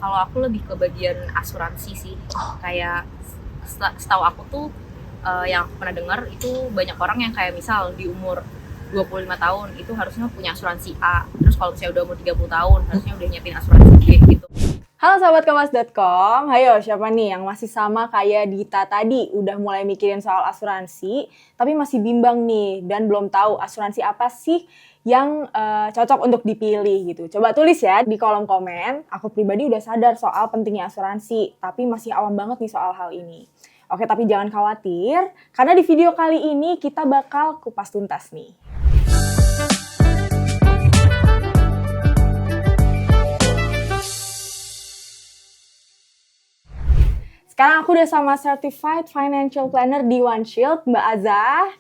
Kalau aku lebih ke bagian asuransi sih. Kayak setahu aku tuh yang aku pernah dengar itu banyak orang yang kayak misal di umur 25 tahun itu harusnya punya asuransi A. Terus kalau misalnya udah umur 30 tahun harusnya udah nyiapin asuransi B gitu. Halo sahabat Kompas.com, hayo siapa nih yang masih sama kayak Dita tadi udah mulai mikirin soal asuransi tapi masih bimbang nih dan belum tahu asuransi apa sih yang cocok untuk dipilih gitu. Coba tulis ya di kolom komen. Aku pribadi udah sadar soal pentingnya asuransi tapi masih awam banget nih soal hal ini. Oke, tapi jangan khawatir karena di video kali ini kita bakal kupas tuntas nih. Sekarang aku udah sama Certified Financial Planner di OneShield, Mbak Azah.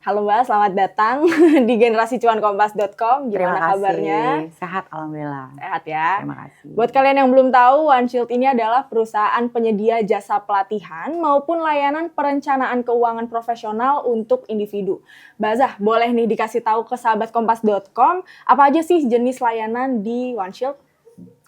Halo Mbak, selamat datang di generasicuankompas.com. Gimana kabarnya? Sehat, alhamdulillah. Sehat ya? Terima kasih. Buat kalian yang belum tahu, OneShield ini adalah perusahaan penyedia jasa pelatihan maupun layanan perencanaan keuangan profesional untuk individu. Mbak Azah, boleh nih dikasih tahu ke sahabat Kompas.com, apa aja sih jenis layanan di OneShield?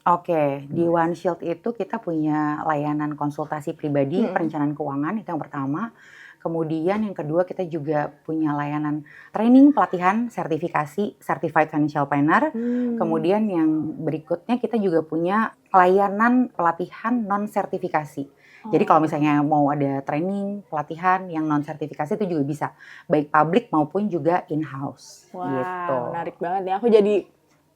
Oke, di OneShield itu kita punya layanan konsultasi pribadi, perencanaan keuangan, itu yang pertama. Kemudian yang kedua kita juga punya layanan training, pelatihan, sertifikasi, Certified Financial Planner. Kemudian yang berikutnya kita juga punya layanan pelatihan non-sertifikasi. Jadi kalau misalnya mau ada training, pelatihan yang non-sertifikasi itu juga bisa. Baik publik maupun juga in-house. Wah, gitu. menarik banget ya. Aku jadi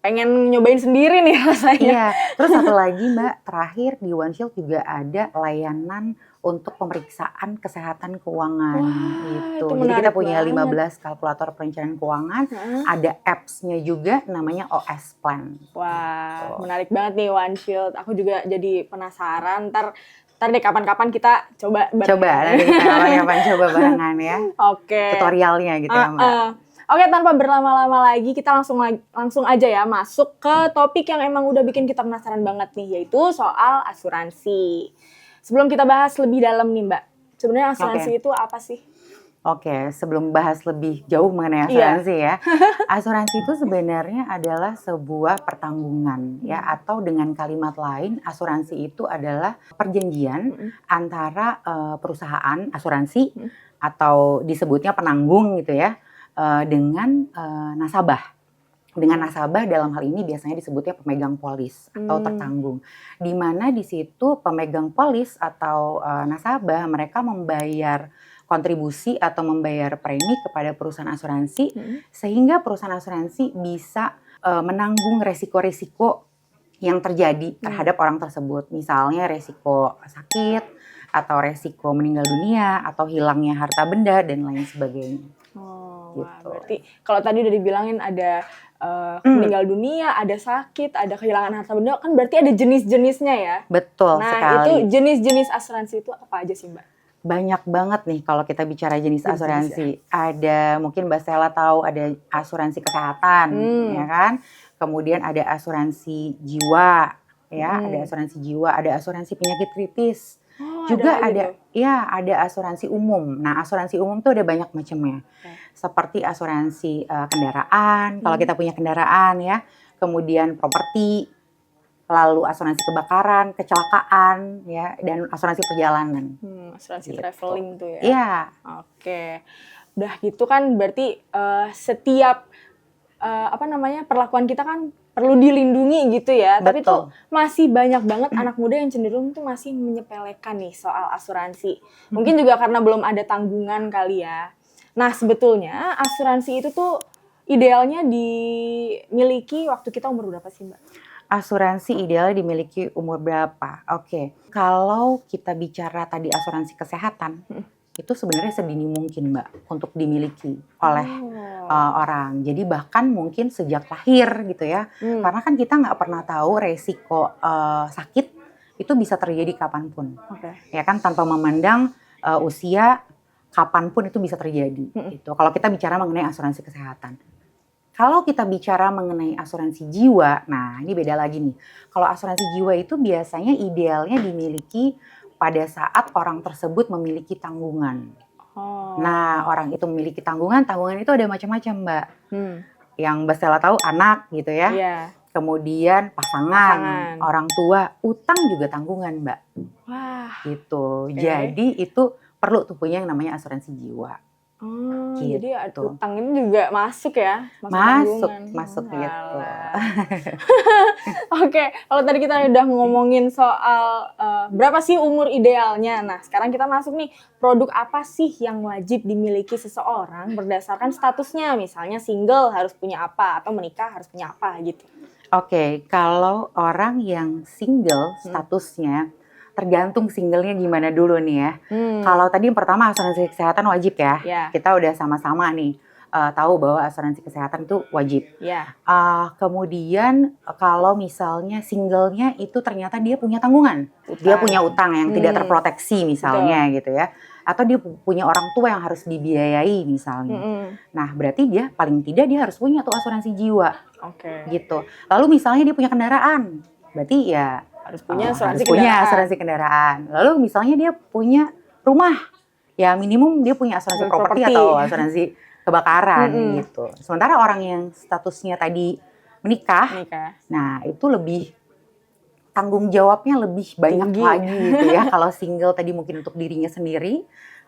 pengen nyobain sendiri nih rasanya. Iya, terus satu lagi Mbak, terakhir di OneShield juga ada layanan untuk pemeriksaan kesehatan keuangan. Wah, gitu. itu Jadi menarik kita punya banget. 15 kalkulator perencanaan keuangan, ada apps-nya juga namanya OS Plan. Wah, Gitu. menarik banget nih OneShield. Aku juga jadi penasaran. Ntar deh kapan-kapan kita coba barengan. Coba, nanti kita kapan-kapan coba barengan ya. Oke. Tutorialnya gitu ya Mbak. Oke, tanpa berlama-lama lagi, kita langsung aja ya masuk ke topik yang emang udah bikin kita penasaran banget nih, yaitu soal asuransi. Sebelum kita bahas lebih dalam nih Mbak, sebenarnya asuransi itu apa sih? Oke, sebelum bahas lebih jauh mengenai asuransi ya. Asuransi itu sebenarnya adalah sebuah pertanggungan ya, atau dengan kalimat lain asuransi itu adalah perjanjian antara perusahaan asuransi atau disebutnya penanggung gitu ya, dengan nasabah. Dengan nasabah dalam hal ini biasanya disebutnya pemegang polis atau tertanggung. Di mana di situ pemegang polis atau nasabah mereka membayar kontribusi atau membayar premi kepada perusahaan asuransi sehingga perusahaan asuransi bisa menanggung resiko-resiko yang terjadi terhadap orang tersebut. Misalnya resiko sakit atau resiko meninggal dunia atau hilangnya harta benda dan lain sebagainya. Wah, berarti kalau tadi udah dibilangin ada meninggal dunia, ada sakit, ada kehilangan harta benda, kan berarti ada jenis-jenisnya ya? Betul sekali. Nah, itu jenis-jenis asuransi itu apa aja sih Mbak? Banyak banget nih kalau kita bicara jenis asuransi. Ada mungkin Mbak Stella tahu ada asuransi kesehatan, ya kan? Kemudian ada asuransi jiwa, ya, ada asuransi jiwa, ada asuransi penyakit kritis. Juga ada asuransi umum. Nah, asuransi umum tuh ada banyak macamnya. Seperti asuransi kendaraan, kalau kita punya kendaraan ya. Kemudian properti, lalu asuransi kebakaran, kecelakaan ya, dan asuransi perjalanan. Asuransi traveling tuh ya. Iya. Oke. Udah gitu kan berarti setiap perlakuan kita kan perlu dilindungi gitu ya. Betul. Tapi tuh masih banyak banget anak muda yang cenderung tuh masih menyepelekan nih soal asuransi. Mungkin juga karena belum ada tanggungan kali ya. Nah, sebetulnya asuransi itu tuh idealnya dimiliki waktu kita umur berapa sih Mbak? Asuransi idealnya dimiliki umur berapa? Oke. Kalau kita bicara tadi asuransi kesehatan, itu sebenarnya sedini mungkin Mbak untuk dimiliki oleh orang. Jadi bahkan mungkin sejak lahir gitu ya. Karena kan kita nggak pernah tahu resiko sakit itu bisa terjadi kapanpun. Ya kan, tanpa memandang usia, kapanpun itu bisa terjadi. Gitu. Kalau kita bicara mengenai asuransi kesehatan. Kalau kita bicara mengenai asuransi jiwa, nah ini beda lagi nih. Kalau asuransi jiwa itu biasanya idealnya dimiliki pada saat orang tersebut memiliki tanggungan. Nah, orang itu memiliki tanggungan itu ada macam-macam Mbak. Yang Mbak Stella tahu anak gitu ya. kemudian pasangan, Pasangan. orang tua, utang juga tanggungan, Mbak. Wah. Gitu. Oke. Jadi itu perlu tuh punya yang namanya asuransi jiwa. Oh, Gitu. jadi utang ini juga masuk ya? Masuk tanggungan. gitu. Alah. Oke, kalau tadi kita udah ngomongin soal berapa sih umur idealnya. Nah, sekarang kita masuk nih, produk apa sih yang wajib dimiliki seseorang berdasarkan statusnya? Misalnya single harus punya apa, atau menikah harus punya apa gitu. Oke, kalau orang yang single statusnya tergantung singlenya gimana dulu nih ya. Kalau tadi yang pertama asuransi kesehatan wajib ya. Ya. Kita udah sama-sama nih tahu bahwa asuransi kesehatan itu wajib. Ya. Kemudian kalau misalnya singlenya itu ternyata dia punya tanggungan, dia punya utang yang tidak terproteksi misalnya gitu ya. Atau dia punya orang tua yang harus dibiayai misalnya. Nah, berarti dia paling tidak dia harus punya tuh asuransi jiwa. Oke. Gitu. Lalu misalnya dia punya kendaraan, berarti ya Harus punya harus punya asuransi kendaraan. Lalu misalnya dia punya rumah, ya minimum dia punya asuransi properti atau asuransi kebakaran gitu. Sementara orang yang statusnya tadi menikah, nah itu lebih tanggung jawabnya lebih banyak lagi gitu ya. Kalau single tadi mungkin untuk dirinya sendiri,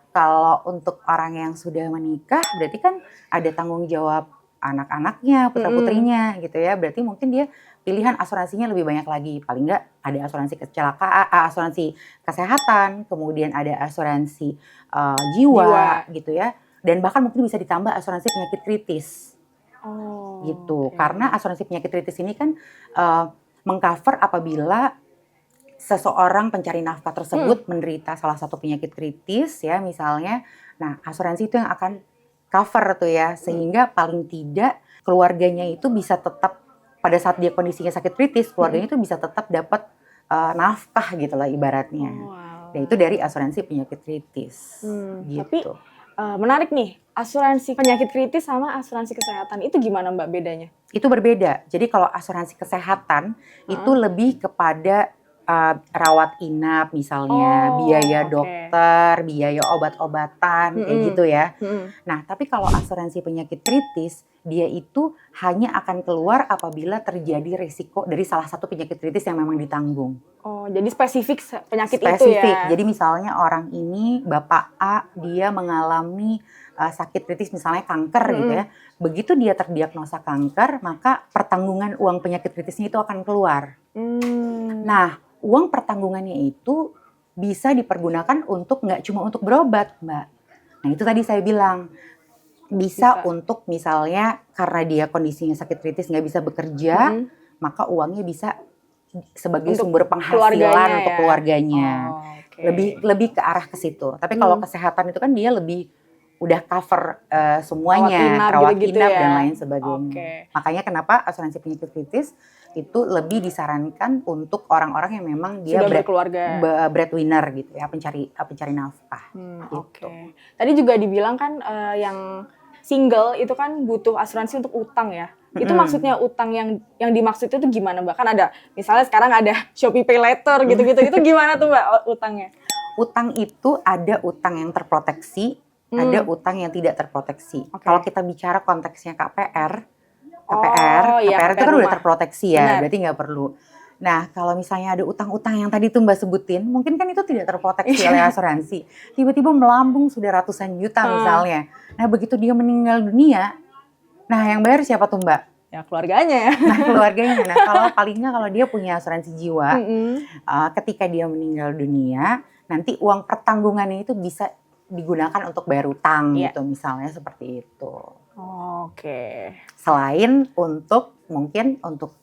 kalau untuk orang yang sudah menikah berarti kan ada tanggung jawab anak-anaknya, putra-putrinya gitu ya. Berarti mungkin dia pilihan asuransinya lebih banyak lagi. Paling nggak ada asuransi kecelakaan, asuransi kesehatan, kemudian ada asuransi jiwa gitu ya. Dan bahkan mungkin bisa ditambah asuransi penyakit kritis. Gitu. Karena asuransi penyakit kritis ini kan mengcover apabila seseorang pencari nafkah tersebut menderita salah satu penyakit kritis ya misalnya. Nah, asuransi itu yang akan cover tuh ya, sehingga paling tidak keluarganya itu bisa tetap pada saat dia kondisinya sakit kritis, keluarganya itu bisa tetap dapat nafkah gitu lah ibaratnya. Dan itu dari asuransi penyakit kritis. Gitu. Tapi menarik nih, asuransi penyakit kritis sama asuransi kesehatan itu gimana Mbak bedanya? Itu berbeda. Jadi kalau asuransi kesehatan itu lebih kepada rawat inap misalnya, biaya dokter, biaya obat-obatan, kayak gitu ya. Nah, tapi kalau asuransi penyakit kritis, dia itu hanya akan keluar apabila terjadi risiko dari salah satu penyakit kritis yang memang ditanggung. Oh, jadi spesifik penyakit itu ya? Jadi misalnya orang ini, Bapak A, dia mengalami sakit kritis misalnya kanker gitu ya. Begitu dia terdiagnosa kanker, maka pertanggungan uang penyakit kritisnya itu akan keluar. Nah, uang pertanggungannya itu bisa dipergunakan untuk nggak cuma untuk berobat, Mbak. Nah, itu tadi saya bilang bisa untuk misalnya karena dia kondisinya sakit kritis nggak bisa bekerja, maka uangnya bisa sebagai untuk sumber penghasilan untuk keluarganya. Lebih ke arah ke situ. Tapi kalau kesehatan itu kan dia lebih udah cover semuanya, rawat inap dan lain sebagainya. Makanya kenapa asuransi penyakit kritis itu lebih disarankan untuk orang-orang yang memang dia breadwinner gitu ya, pencari nafkah. Gitu. Tadi juga dibilang kan yang single itu kan butuh asuransi untuk utang ya. Itu maksudnya utang yang dimaksud itu gimana Mbak? Kan ada misalnya sekarang ada Shopee Pay Later gitu-gitu. Itu gimana tuh Mbak utangnya? Utang itu ada utang yang terproteksi, ada utang yang tidak terproteksi. Kalau kita bicara konteksnya KPR itu kan udah terproteksi ya, berarti nggak perlu. Nah, kalau misalnya ada utang-utang yang tadi tuh Mbak sebutin, mungkin kan itu tidak terproteksi oleh asuransi. Tiba-tiba melambung sudah ratusan juta misalnya. Nah, begitu dia meninggal dunia, nah yang bayar siapa tuh Mbak? Ya keluarganya ya. Nah, keluarganya. Nah, kalau dia punya asuransi jiwa, ketika dia meninggal dunia, nanti uang pertanggungannya itu bisa digunakan untuk bayar utang gitu, misalnya seperti itu. Selain untuk mungkin untuk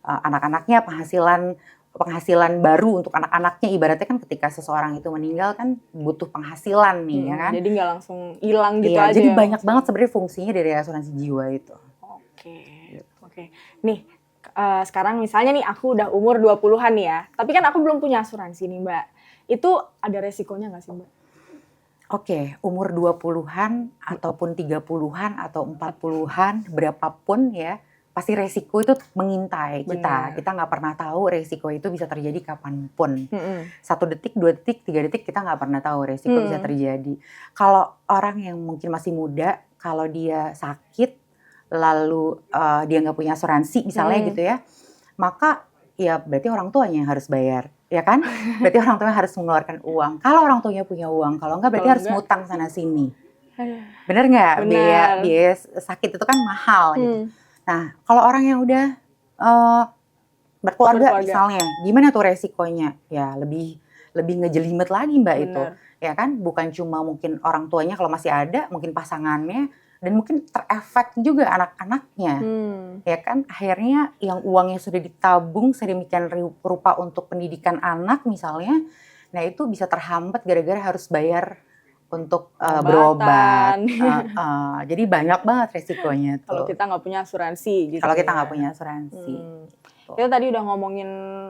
anak-anaknya penghasilan baru untuk anak-anaknya, ibaratnya kan ketika seseorang itu meninggal kan butuh penghasilan nih ya kan. Jadi nggak langsung hilang gitu aja. Jadi banyak banget sebenarnya fungsinya dari asuransi jiwa itu. Oke. Nih sekarang misalnya nih aku udah umur 20-an nih ya. Tapi kan aku belum punya asuransi nih Mbak. Itu ada resikonya nggak sih Mbak? Oke, umur 20-an ataupun 30-an atau 40-an berapapun ya, pasti resiko itu mengintai kita. Kita nggak pernah tahu resiko itu bisa terjadi kapanpun. 1 detik, 2 detik, 3 detik kita nggak pernah tahu resiko bisa terjadi. Kalau orang yang mungkin masih muda, kalau dia sakit, lalu dia nggak punya asuransi misalnya gitu ya, maka ya berarti orang tuanya yang harus bayar, ya kan? Berarti orang tuanya harus mengeluarkan uang. Kalau orang tuanya punya uang, kalau nggak berarti Kalau harus nggak, ngutang sana sini. aduh, Bener nggak? Biaya benar. biaya sakit itu kan mahal gitu. Nah, kalau orang yang udah berkeluarga misalnya, gimana tuh resikonya? Ya lebih ngejelimet lagi Mbak itu. Benar. Ya kan? Bukan cuma mungkin orang tuanya kalau masih ada, mungkin pasangannya, dan mungkin terefek juga anak-anaknya. Ya kan? Akhirnya yang uangnya sudah ditabung sedemikian rupa untuk pendidikan anak misalnya, nah itu bisa terhambat gara-gara harus bayar untuk berobat. Jadi banyak banget resikonya tuh. Kalau kita nggak punya asuransi gitu. Kalau kita nggak punya asuransi. Kita tadi udah ngomongin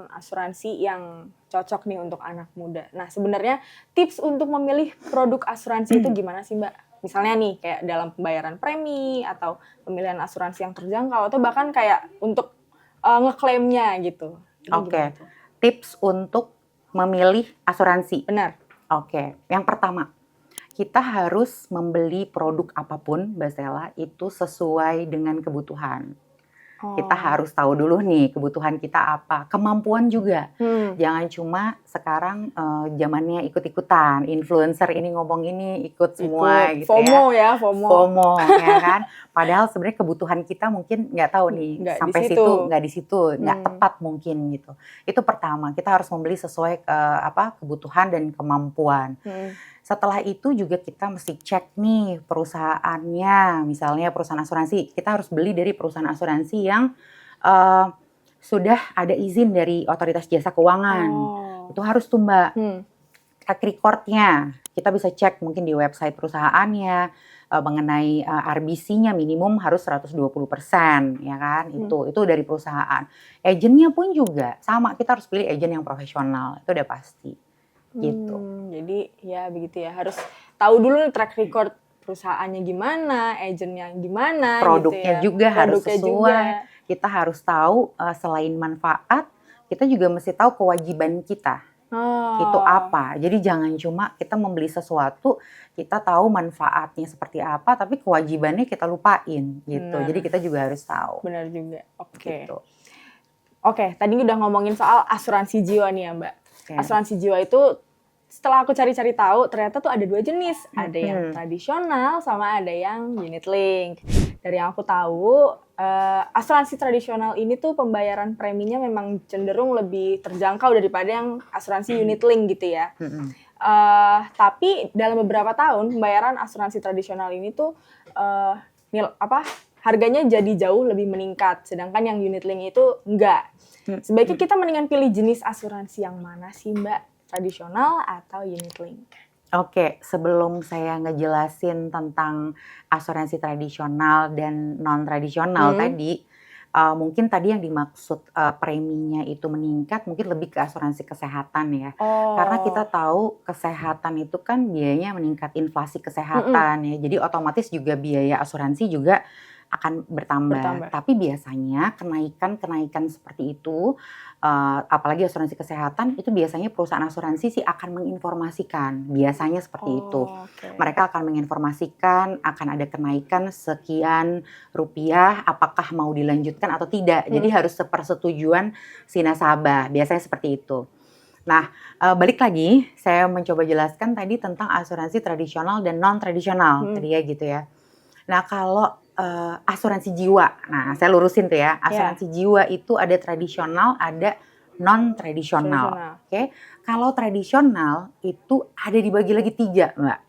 asuransi yang cocok nih untuk anak muda. Nah sebenarnya tips untuk memilih produk asuransi itu gimana sih Mbak? Misalnya nih kayak dalam pembayaran premi atau pemilihan asuransi yang terjangkau atau bahkan kayak untuk ngeklaimnya gitu. Oke. Tips untuk memilih asuransi. Benar. Oke. Yang pertama, kita harus membeli produk apapun Mbak Stella itu sesuai dengan kebutuhan. Kita harus tahu dulu nih kebutuhan kita apa, kemampuan juga. Jangan cuma sekarang zamannya ikut-ikutan, influencer ini ngomong ini ikut semua gitu FOMO ya. FOMO ya kan. Padahal sebenarnya kebutuhan kita mungkin nggak tahu nih sampai situ, nggak di situ, nggak tepat mungkin gitu. Itu pertama, kita harus membeli sesuai kebutuhan dan kemampuan. Setelah itu juga kita mesti cek nih perusahaannya, misalnya perusahaan asuransi. Kita harus beli dari perusahaan asuransi yang sudah ada izin dari Otoritas Jasa Keuangan. Itu harus tuh Mbak. Track record-nya. Kita bisa cek mungkin di website perusahaannya mengenai RBC-nya minimum harus 120%, ya kan? Itu dari perusahaan. Agennya pun juga sama, kita harus pilih agen yang profesional. Itu udah pasti. Gitu. Jadi ya begitu ya, harus tahu dulu track record perusahaannya gimana, agennya gimana, produknya gitu ya. juga harus sesuai. Kita harus tahu selain manfaat, kita juga mesti tahu kewajiban kita. Itu apa? Jadi jangan cuma kita membeli sesuatu, kita tahu manfaatnya seperti apa, tapi kewajibannya kita lupain gitu. Jadi kita juga harus tahu. Benar juga. Oke. Gitu. Oke, tadi udah ngomongin soal asuransi jiwa nih ya Mbak. Asuransi jiwa itu setelah aku cari-cari tahu ternyata tuh ada 2 jenis. Ada yang tradisional sama ada yang unit link. Dari yang aku tahu, asuransi tradisional ini tuh pembayaran preminya memang cenderung lebih terjangkau daripada yang asuransi unit link gitu ya. Tapi dalam beberapa tahun pembayaran asuransi tradisional ini tuh harganya jadi jauh lebih meningkat. Sedangkan yang unit link itu enggak. Sebaiknya kita mendingan pilih jenis asuransi yang mana sih Mbak? Tradisional atau unit link? Oke, sebelum saya ngejelasin tentang asuransi tradisional dan non-tradisional tadi, mungkin tadi yang dimaksud preminya itu meningkat, mungkin lebih ke asuransi kesehatan ya. Karena kita tahu kesehatan itu kan biayanya meningkat inflasi kesehatan ya, jadi otomatis juga biaya asuransi juga akan bertambah. Tapi biasanya kenaikan seperti itu, apalagi asuransi kesehatan, itu biasanya perusahaan asuransi sih akan menginformasikan. Biasanya seperti itu. Mereka akan menginformasikan akan ada kenaikan sekian rupiah, apakah mau dilanjutkan atau tidak. Jadi harus sepersetujuan si nasabah. Biasanya seperti itu. Nah, balik lagi, saya mencoba jelaskan tadi tentang asuransi tradisional dan non-tradisional. Tadi ya gitu ya. Nah, kalau asuransi jiwa. Nah, saya lurusin tuh ya. Asuransi jiwa itu ada tradisional, ada non-tradisional. Oke. Kalau tradisional itu ada dibagi lagi 3, Mbak.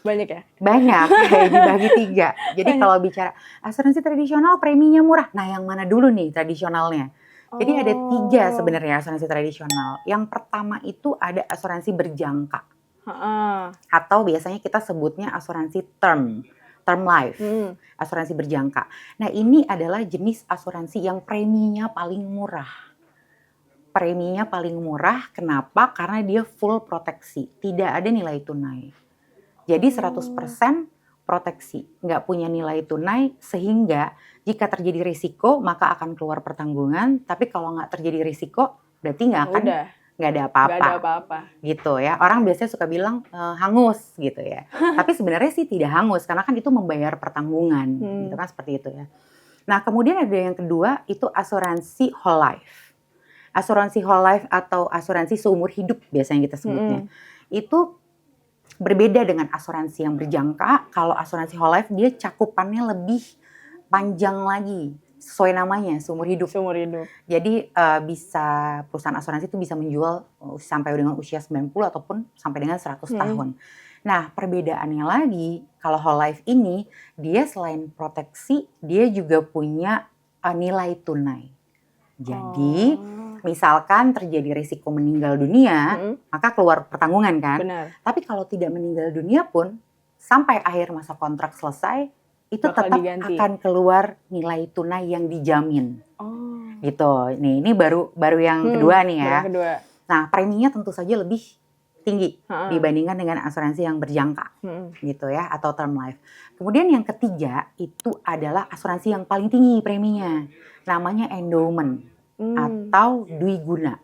Banyak ya? Banyak, dibagi 3. Jadi kalau bicara asuransi tradisional preminya murah. Nah, yang mana dulu nih tradisionalnya? Jadi ada 3 sebenarnya asuransi tradisional. Yang pertama itu ada asuransi berjangka. Atau biasanya kita sebutnya asuransi term life, asuransi berjangka. Nah, ini adalah jenis asuransi yang preminya paling murah. Preminya paling murah, kenapa? Karena dia full proteksi, tidak ada nilai tunai. Jadi 100% proteksi, nggak punya nilai tunai, sehingga jika terjadi risiko, maka akan keluar pertanggungan, tapi kalau nggak terjadi risiko, berarti nggak nggak ada Nggak apa-apa ada apa-apa. gitu ya. Orang biasanya suka bilang hangus gitu ya. Tapi sebenarnya sih tidak hangus karena kan itu membayar pertanggungan gitu kan, seperti itu ya. Nah, kemudian ada yang kedua itu asuransi whole life. Asuransi whole life atau asuransi seumur hidup biasanya kita sebutnya. Itu berbeda dengan asuransi yang berjangka. Kalau asuransi whole life dia cakupannya lebih panjang lagi. Sesuai namanya, seumur hidup. Seumur hidup. Jadi bisa perusahaan asuransi itu bisa menjual sampai dengan usia 90 ataupun sampai dengan 100 tahun. Nah, perbedaannya lagi, kalau whole life ini, dia selain proteksi, dia juga punya nilai tunai. Jadi, misalkan terjadi risiko meninggal dunia, maka keluar pertanggungan kan? Benar. Tapi kalau tidak meninggal dunia pun, sampai akhir masa kontrak selesai, itu Bakal tetap diganti. akan keluar nilai tunai yang dijamin. Oh. Gitu. Nih, ini baru yang kedua nih ya. Baru yang kedua. Nah, preminya tentu saja lebih tinggi dibandingkan dengan asuransi yang berjangka, gitu ya, atau term life. Kemudian yang ketiga itu adalah asuransi yang paling tinggi preminya, namanya endowment atau dwiguna.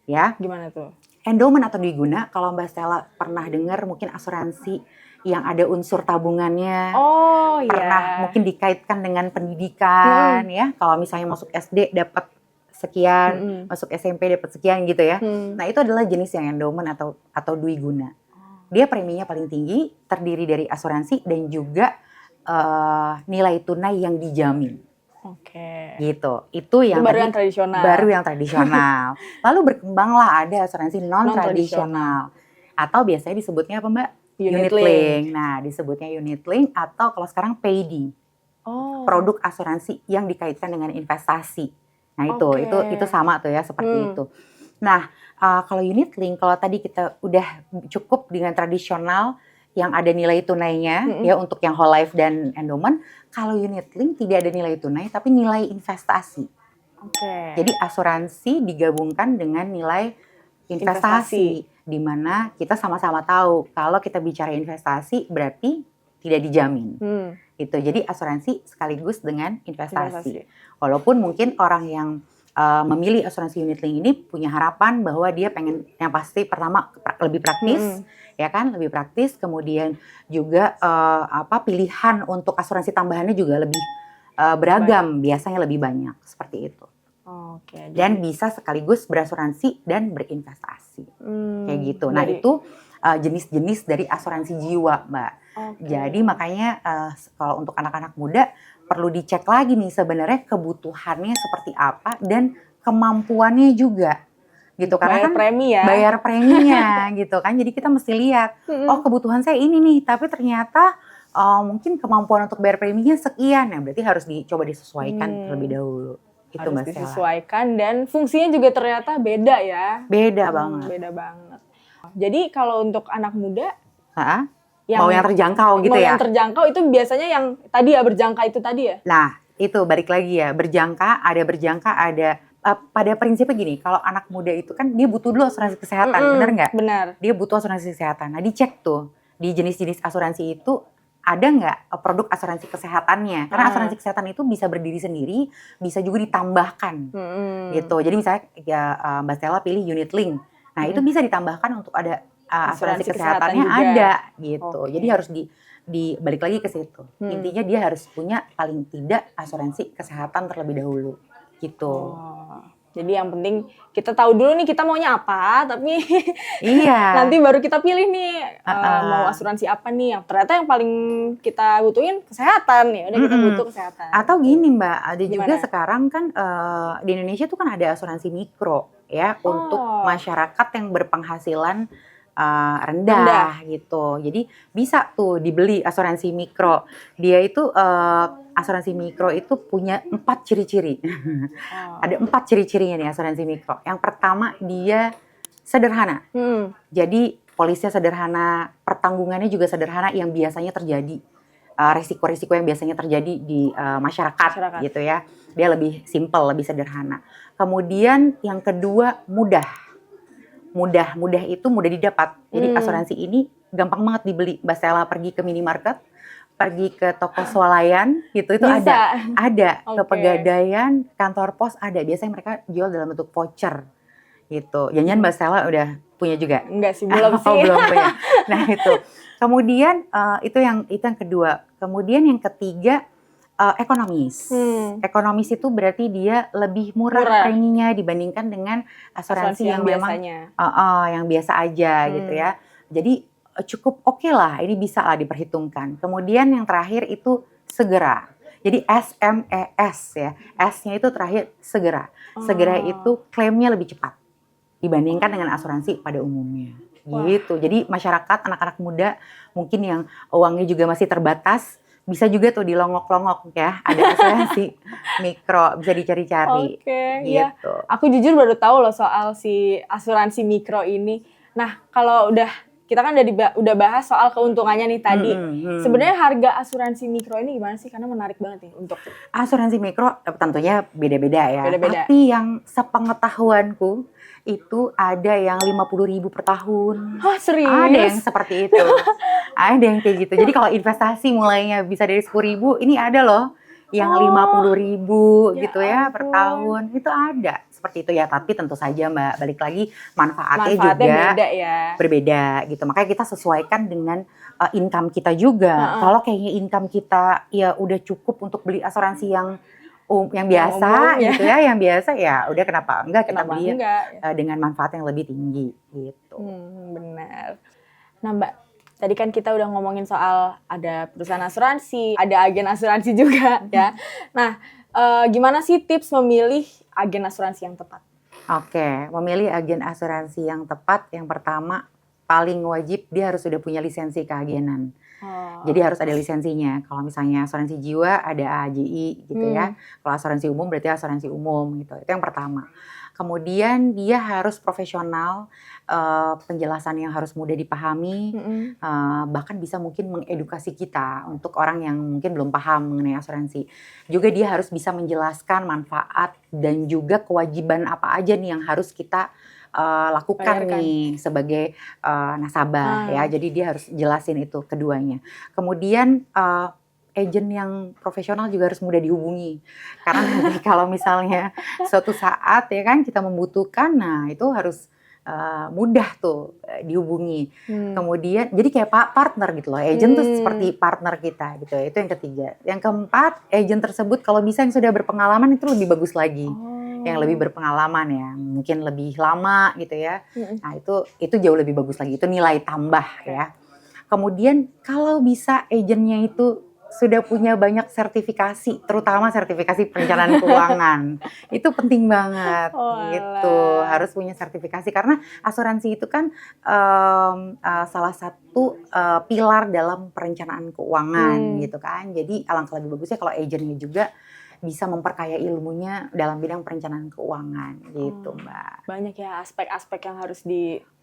Ya. Gimana tuh? Endowment atau dwiguna, kalau Mbak Stella pernah dengar mungkin asuransi yang ada unsur tabungannya, Oh iya. pernah mungkin dikaitkan dengan pendidikan ya. Kalau misalnya masuk SD dapat sekian, masuk SMP dapat sekian gitu ya. Nah, itu adalah jenis yang endowment atau dwiguna. Dia preminya paling tinggi, terdiri dari asuransi dan juga nilai tunai yang dijamin. Oke. Gitu. Itu yang baru yang tradisional. Baru yang tradisional. Lalu berkembanglah ada asuransi non tradisional. Atau biasanya disebutnya apa, Mbak? Unit link. Nah, disebutnya unit link atau kalau sekarang paydi. Produk asuransi yang dikaitkan dengan investasi. Nah, itu sama tuh ya, seperti itu. Nah, kalau unit link, kalau tadi kita udah cukup dengan tradisional yang ada nilai tunainya ya untuk yang whole life dan endowment, kalau unit link tidak ada nilai tunai tapi nilai investasi. Jadi asuransi digabungkan dengan nilai investasi. Di mana kita sama-sama tahu kalau kita bicara investasi berarti tidak dijamin. Gitu. Jadi asuransi sekaligus dengan investasi. Walaupun mungkin orang yang memilih asuransi unit link ini punya harapan bahwa dia pengen yang pasti pertama lebih praktis, ya kan, lebih praktis. Kemudian juga pilihan untuk asuransi tambahannya juga lebih beragam, biasanya lebih banyak seperti itu. Dan bisa sekaligus berasuransi dan berinvestasi, kayak gitu. Nah, itu jenis-jenis dari asuransi jiwa, Mbak. Jadi makanya kalau untuk anak-anak muda perlu dicek lagi nih sebenarnya kebutuhannya seperti apa dan kemampuannya juga, gitu. Karena bayar premi ya. Bayar preminya, gitu kan. Jadi kita mesti lihat, oh kebutuhan saya ini nih, tapi ternyata mungkin kemampuan untuk bayar preminya sekian, ya berarti harus dicoba disesuaikan terlebih dahulu. Itu harus disesuaikan dan fungsinya juga ternyata beda ya. Beda banget. Beda banget. Jadi kalau untuk anak muda, mau yang terjangkau gitu ya? Mau yang terjangkau itu biasanya yang tadi ya, berjangka itu tadi ya? Nah, itu balik lagi ya, berjangka, ada pada prinsipnya gini, kalau anak muda itu kan dia butuh dulu asuransi kesehatan, benar nggak? Benar. Dia butuh asuransi kesehatan. Nah, dicek tuh di jenis-jenis asuransi itu ada nggak produk asuransi kesehatannya? Karena asuransi kesehatan itu bisa berdiri sendiri, bisa juga ditambahkan, gitu. Jadi misalnya ya, Mbak Stella pilih unit link, nah itu bisa ditambahkan untuk ada asuransi kesehatannya ada, gitu. Jadi harus balik lagi ke situ. Intinya dia harus punya paling tidak asuransi kesehatan terlebih dahulu, gitu. Jadi yang penting kita tahu dulu nih kita maunya apa, tapi iya. nanti baru kita pilih nih mau asuransi apa nih. Yang ternyata yang paling kita butuhin kesehatan nih, udah kita butuh kesehatan. Atau gini Mbak, ada Gimana? juga sekarang kan di Indonesia tuh kan ada asuransi mikro ya untuk masyarakat yang berpenghasilan rendah gitu. Jadi bisa tuh dibeli asuransi mikro. Dia itu asuransi mikro itu punya 4 ciri-ciri. Ada 4 ciri-cirinya nih asuransi mikro. Yang pertama dia sederhana. Jadi polisnya sederhana, pertanggungannya juga sederhana yang biasanya terjadi. Risiko-risiko yang biasanya terjadi di masyarakat gitu ya. Dia lebih simple, lebih sederhana. Kemudian yang kedua mudah itu mudah didapat. Jadi asuransi ini gampang banget dibeli. Mbak Stella pergi ke minimarket, pergi ke toko swalayan gitu, itu bisa. ada ke Pegadaian, kantor pos ada. Biasanya mereka jual dalam bentuk voucher gitu. Jangan Mbak Stella udah punya juga? Enggak sih, belum Oh, sih. belum punya. Nah itu. Kemudian itu yang kedua. Kemudian yang ketiga ekonomis. Ekonomis itu berarti dia lebih murah preminya dibandingkan dengan asuransi yang memang biasanya. yang biasa aja gitu ya. Jadi cukup oke lah, ini bisa lah diperhitungkan. Kemudian yang terakhir itu segera. Jadi SMES ya, S-nya itu terakhir segera. Segera itu klaimnya lebih cepat dibandingkan dengan asuransi pada umumnya. Gitu. Jadi masyarakat, anak-anak muda mungkin yang uangnya juga masih terbatas, bisa juga tuh dilongok-longok ya. Ada asuransi mikro, bisa dicari-cari. Oke, gitu. ya. Aku jujur baru tahu loh soal si asuransi mikro ini. Nah, kalau kita kan udah bahas soal keuntungannya nih tadi. Sebenarnya harga asuransi mikro ini gimana sih? Karena menarik banget nih untuk asuransi mikro tentunya beda-beda ya. Beda-beda. Tapi yang sepengetahuanku itu ada yang 50.000 per tahun. Oh, serius? Ada yang seperti itu. Ada yang kayak gitu. Jadi kalau investasi mulainya bisa dari 10.000, ini ada loh yang 50.000 gitu ya per tahun. Itu ada seperti itu ya, tapi tentu saja Mbak, balik lagi manfaatnya juga beda ya. Berbeda gitu. Makanya kita sesuaikan dengan income kita juga. Kalau kayaknya income kita ya udah cukup untuk beli asuransi yang biasa gitu ya, yang biasa ya udah kenapa enggak kita beli dengan manfaat yang lebih tinggi gitu. Benar. Nah Mbak, tadi kan kita udah ngomongin soal ada perusahaan asuransi, ada agen asuransi juga ya. Nah, gimana sih tips memilih agen asuransi yang tepat? Oke, memilih agen asuransi yang tepat, yang pertama paling wajib dia harus sudah punya lisensi keagenan. Jadi harus ada lisensinya. Kalau misalnya asuransi jiwa ada AJI gitu ya. Kalau asuransi umum berarti asuransi umum gitu. Itu yang pertama. Kemudian dia harus profesional, penjelasan yang harus mudah dipahami, bahkan bisa mungkin mengedukasi kita untuk orang yang mungkin belum paham mengenai asuransi. Juga dia harus bisa menjelaskan manfaat dan juga kewajiban apa aja nih yang harus kita lakukan nih sebagai nasabah ya. Jadi dia harus jelasin itu keduanya. Kemudian agent yang profesional juga harus mudah dihubungi. Karena nanti kalau misalnya suatu saat ya kan kita membutuhkan, nah itu harus mudah tuh dihubungi. Kemudian jadi kayak partner gitu loh. Agent tuh seperti partner kita gitu. Itu yang ketiga. Yang keempat, agent tersebut kalau bisa yang sudah berpengalaman itu lebih bagus lagi. Yang lebih berpengalaman ya, mungkin lebih lama gitu ya. Nah itu jauh lebih bagus lagi, itu nilai tambah ya. Kemudian kalau bisa agennya itu sudah punya banyak sertifikasi, terutama sertifikasi perencanaan keuangan. Itu penting banget gitu, harus punya sertifikasi karena asuransi itu kan salah satu pilar dalam perencanaan keuangan gitu kan. Jadi alangkah lebih bagusnya kalau agennya juga bisa memperkaya ilmunya dalam bidang perencanaan keuangan gitu Mbak. Banyak ya aspek-aspek yang harus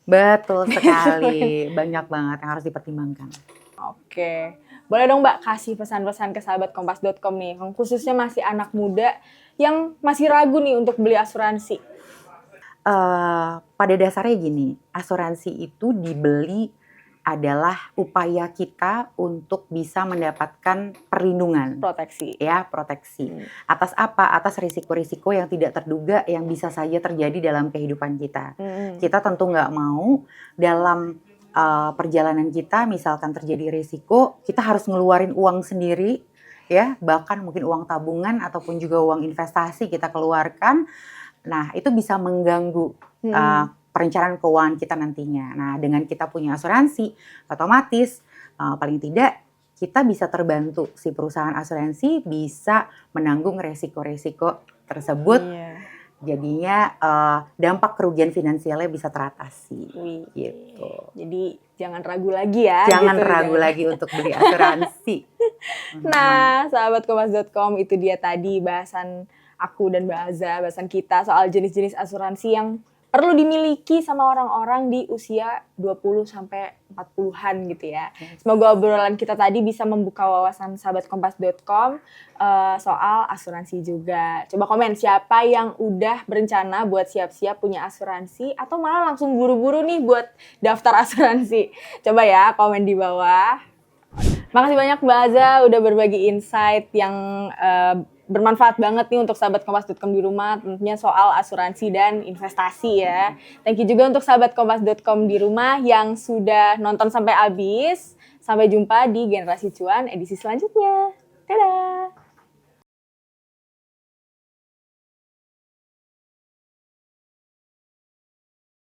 Betul sekali, banyak banget yang harus dipertimbangkan. Oke, boleh dong Mbak kasih pesan-pesan ke sahabat Kompas.com nih, khususnya masih anak muda yang masih ragu nih untuk beli asuransi. Pada dasarnya gini, asuransi itu dibeli adalah upaya kita untuk bisa mendapatkan perlindungan. Proteksi. Ya, proteksi. Atas apa? Atas risiko-risiko yang tidak terduga yang bisa saja terjadi dalam kehidupan kita. Kita tentu nggak mau dalam perjalanan kita, misalkan terjadi risiko, kita harus ngeluarin uang sendiri, ya, bahkan mungkin uang tabungan ataupun juga uang investasi kita keluarkan. Nah, itu bisa mengganggu perencanaan keuangan kita nantinya. Nah, dengan kita punya asuransi, otomatis paling tidak kita bisa terbantu, si perusahaan asuransi bisa menanggung resiko-resiko tersebut. Jadinya dampak kerugian finansialnya bisa teratasi. Gitu. Jadi jangan ragu lagi ya. Jangan ragu lagi untuk beli asuransi. Nah, sahabat Kompas.com, itu dia tadi bahasan aku dan Mbak Aza, bahasan kita soal jenis-jenis asuransi yang perlu dimiliki sama orang-orang di usia 20-40-an gitu ya. Semoga obrolan kita tadi bisa membuka wawasan sahabat Kompas.com soal asuransi juga. Coba komen siapa yang udah berencana buat siap-siap punya asuransi atau malah langsung buru-buru nih buat daftar asuransi. Coba ya komen di bawah. Makasih banyak Mbak Aza udah berbagi insight yang bermanfaat banget nih untuk sahabat kompas.com di rumah, tentunya soal asuransi dan investasi ya. Thank you juga untuk sahabat kompas.com di rumah yang sudah nonton sampai habis. Sampai jumpa di Generasi Cuan edisi selanjutnya. Dadah!